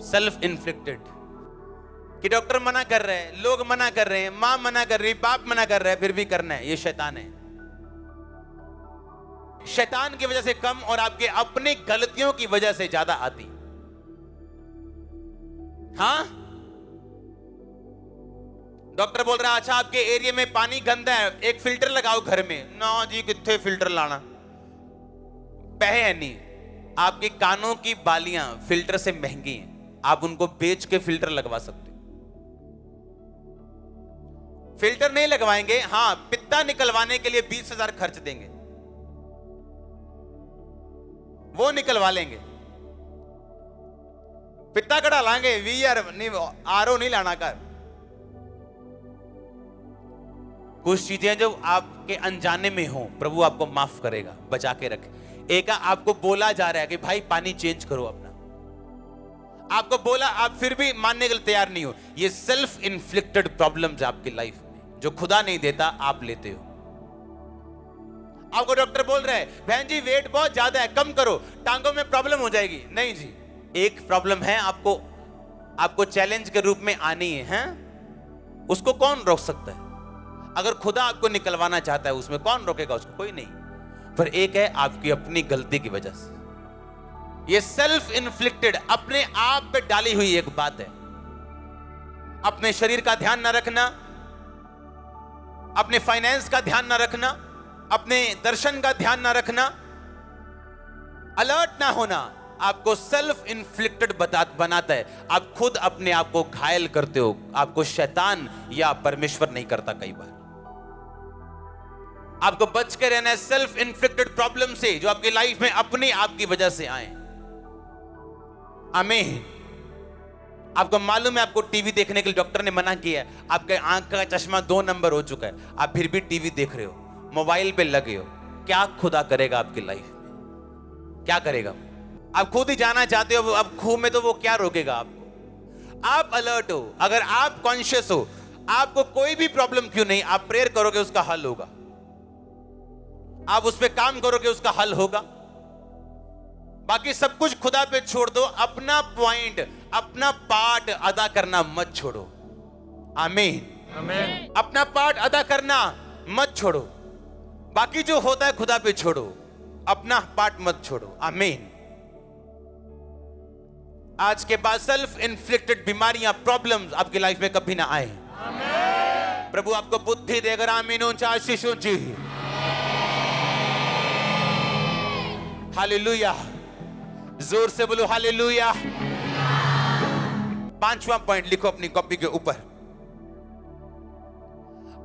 Speaker 1: सेल्फ इन्फ्लिक्टेड कि डॉक्टर मना कर रहे हैं, लोग मना कर रहे हैं, मां मना कर रही, बाप मना कर रहा है, फिर भी करना है। ये शैतान है। शैतान की वजह से कम और आपके अपनी गलतियों की वजह से ज्यादा आती। हाँ, डॉक्टर बोल रहा है अच्छा आपके एरिया में पानी गंदा है, एक फिल्टर लगाओ घर में। ना जी, कितने फिल्टर लाना, पहे है नहीं। आपके कानों की बालियां फिल्टर से महंगी हैं, आप उनको बेच के फिल्टर लगवा सकते हो। फिल्टर नहीं लगवाएंगे, हाँ पित्ता निकलवाने के लिए 20,000 खर्च देंगे, वो निकलवा लेंगे। पित्ता कड़ा लाएंगे, वीआर नहीं, आरओ नहीं लाना कर। कुछ चीजें जो आपके अनजाने में हो, प्रभु आपको माफ करेगा, बचा के रखे। एक आपको बोला जा रहा है कि भाई पानी चेंज करो अपना, आपको बोला, आप फिर भी मानने के लिए तैयार नहीं हो। ये सेल्फ इन्फ्लिक्टेड प्रॉब्लम्स आपकी लाइफ में, जो खुदा नहीं देता आप लेते हो। आपको डॉक्टर बोल रहे हैं बहन जी वेट बहुत ज्यादा है, कम करो, टांगों में प्रॉब्लम हो जाएगी। नहीं जी, एक प्रॉब्लम है आपको चैलेंज के रूप में आनी है, उसको कौन रोक सकता है? अगर खुदा आपको निकलवाना चाहता है उसमें कौन रोकेगा उसको? कोई नहीं। पर एक है आपकी अपनी गलती की वजह से, ये सेल्फ इन्फ्लिक्टेड, अपने आप पे डाली हुई एक बात है। अपने शरीर का ध्यान ना रखना, अपने फाइनेंस का ध्यान ना रखना, अपने दर्शन का ध्यान ना रखना, अलर्ट ना होना, आपको सेल्फ इन्फ्लिक्टेड बनाता है। आप खुद अपने आप को घायल करते हो, आपको शैतान या परमेश्वर नहीं करता। कई बार आपको बच के रहना है सेल्फ इन्फ्लिक्टेड प्रॉब्लम से, जो आपकी लाइफ में अपनी आपकी वजह से आए। आमीन। आपको मालूम है आपको टीवी देखने के लिए डॉक्टर ने मना किया है, आपके आंख का चश्मा 2 नंबर हो चुका है, आप फिर भी टीवी देख रहे हो, मोबाइल पे लगे हो। क्या खुदा करेगा आपकी लाइफ में? क्या करेगा? आप खुद ही जाना चाहते हो अब खूह में, तो वो क्या रोकेगा आपको? आप अलर्ट हो, अगर आप कॉन्शियस हो, आपको कोई भी प्रॉब्लम क्यों नहीं, आप प्रेयर करोगे उसका हल होगा, आप उस पर काम करोगे उसका हल होगा। बाकी सब कुछ खुदा पे छोड़ दो, अपना पॉइंट, अपना पार्ट अदा करना मत छोड़ो। आमीन, आमीन। अपना पार्ट अदा करना मत छोड़ो, बाकी जो होता है खुदा पे छोड़ो, अपना पार्ट मत छोड़ो। आमीन। आज के बाद सेल्फ इन्फ्लिक्टेड बीमारियां, प्रॉब्लम्स आपकी लाइफ में कभी ना आए। आमीन। प्रभु आपको बुद्धि देगा। आमीन। ऊंचा आशीष ऊंची। हालेलुया। जोर से बोलो हालेलुया। 5वां पॉइंट लिखो अपनी कॉपी के ऊपर,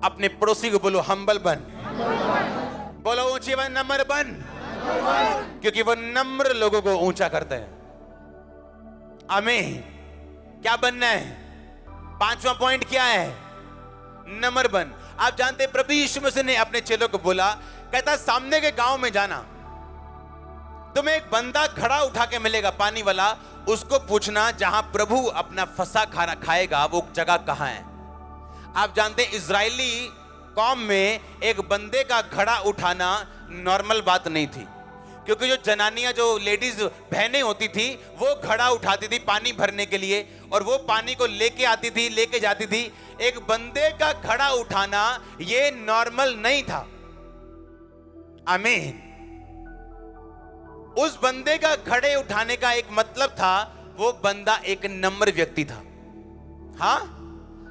Speaker 1: अपने पड़ोसी को बोलो हम्बल बन। बोलो ऊंची बन, नम्र बन, क्योंकि वो नम्र लोगों को ऊंचा करते हैं। आमीन। क्या बनना है? 5वां पॉइंट क्या है? नम्र बन। आप जानते हैं प्रभु यीशु मसीह ने अपने चेलों को बोला, कहता सामने के गांव में जाना, तुम्हें एक बंदा घड़ा उठा के मिलेगा पानी वाला, उसको पूछना जहां प्रभु अपना फंसा खाना खाएगा वो जगह कहां है। आप जानते हैं इजरायली कौम में एक बंदे का घड़ा उठाना नॉर्मल बात नहीं थी, क्योंकि जो जनानियां, जो लेडीज बहनें होती थी, वो घड़ा उठाती थी पानी भरने के लिए, और वो पानी को लेके आती थी, लेके जाती थी। एक बंदे का घड़ा उठाना ये नॉर्मल नहीं था। आमीन। उस बंदे का घड़े उठाने का एक मतलब था, वो बंदा एक नम्र व्यक्ति था। हाँ,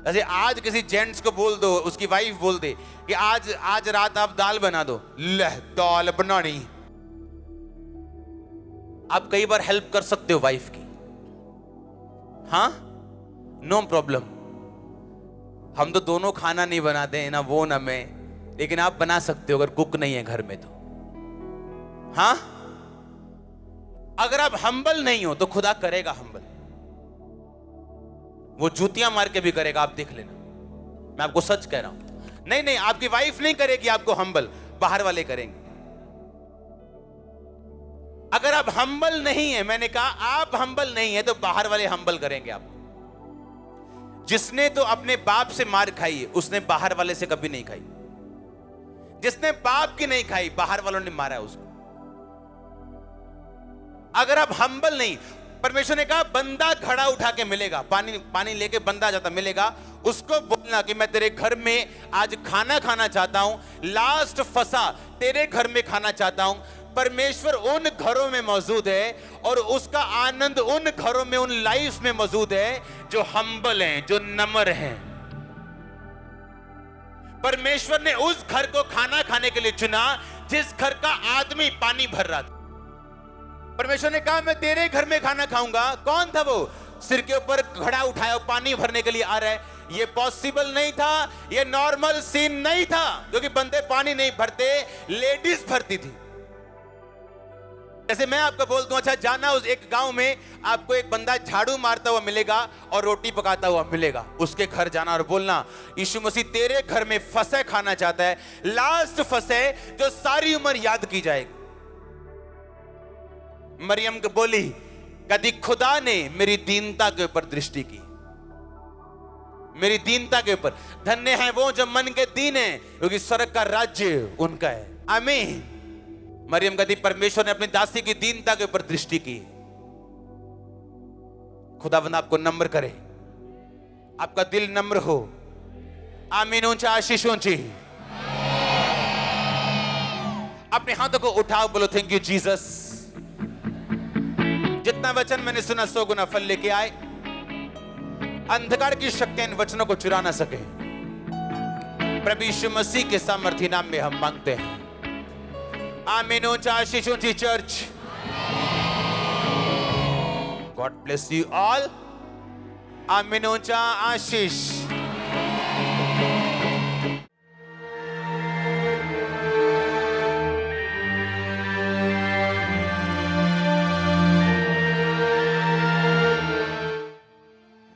Speaker 1: जैसे आज किसी जेंट्स को बोल दो, उसकी वाइफ बोल दे कि आज रात आप दाल बना दो, ले दाल बनानी। आप कई बार हेल्प कर सकते हो वाइफ की, हाँ, नो प्रॉब्लम। हम तो दोनों खाना नहीं बनाते हैं, ना वो ना मैं, लेकिन आप बना सकते हो अगर कुक नहीं है घर में तो। हाँ, अगर आप हम्बल नहीं हो तो खुदा करेगा हम्बल, वो जूतियां मार के भी करेगा, आप देख लेना। मैं आपको सच कह रहा हूं। नहीं, आपकी वाइफ नहीं करेगी आपको हम्बल, बाहर वाले करेंगे। अगर आप हम्बल नहीं है, मैंने कहा आप हम्बल नहीं है, तो बाहर वाले हम्बल करेंगे आपको। जिसने तो अपने बाप से मार खाई है, उसने बाहर वाले से कभी नहीं खाई। जिसने बाप की नहीं खाई, बाहर वालों ने मारा है उसको। अगर आप हम्बल नहीं, परमेश्वर ने कहा बंदा घड़ा उठा के मिलेगा, पानी लेके बंदा जाता मिलेगा, उसको बोलना कि मैं तेरे घर में आज खाना खाना चाहता हूं, लास्ट फंसा तेरे घर में खाना चाहता हूं, परमेश्वर उन घरों में मौजूद है और उसका आनंद उन घरों में, उन लाइफ में मौजूद है जो हम्बल हैं, जो नम्र हैं। परमेश्वर ने उस घर को खाना खाने के लिए चुना जिस घर का आदमी पानी भर रहा था। परमेश्वर ने कहा मैं तेरे घर में खाना खाऊंगा। कौन था वो? सिर के ऊपर घड़ा उठाया पानी भरने के लिए आ रहा है। ये पॉसिबल नहीं था, ये नॉर्मल सीन नहीं था, क्योंकि बंदे पानी नहीं भरते, लेडीज भरती थी। जैसे मैं आपको बोल दूं, अच्छा जाना उस एक गांव में, आपको एक बंदा झाड़ू मारता हुआ मिलेगा और रोटी पकाता हुआ मिलेगा। उसके घर जाना और बोलना यीशु मसीह तेरे घर में फसह खाना चाहता है, लास्ट फसह जो सारी उम्र याद की जाएगी। मरियम को बोली, कभी खुदा ने मेरी दीनता के ऊपर दृष्टि की, मेरी दीनता के ऊपर। धन्य है वो जो मन के दीन है, क्योंकि स्वर्ग का राज्य उनका है। आमीन। मरियम कहती परमेश्वर ने अपनी दासी की दीनता के ऊपर दृष्टि की। खुदावंद आपको नम्र करे, आपका दिल नम्र हो। आमीन। ऊंचा आशीष ऊंची। अपने हाथों को उठाओ, बोलो थैंक यू जीसस। जितना वचन मैंने सुना 100 गुना फल लेके आए। अंधकार की शक्तियां इन वचनों को चुरा ना सके। प्रभु यीशु मसीह के सामर्थी नाम में हम मांगते हैं। आमीन। ऊंचा आशीष ऊंची church. God bless you all. आमीन। ऊंचा आशीष।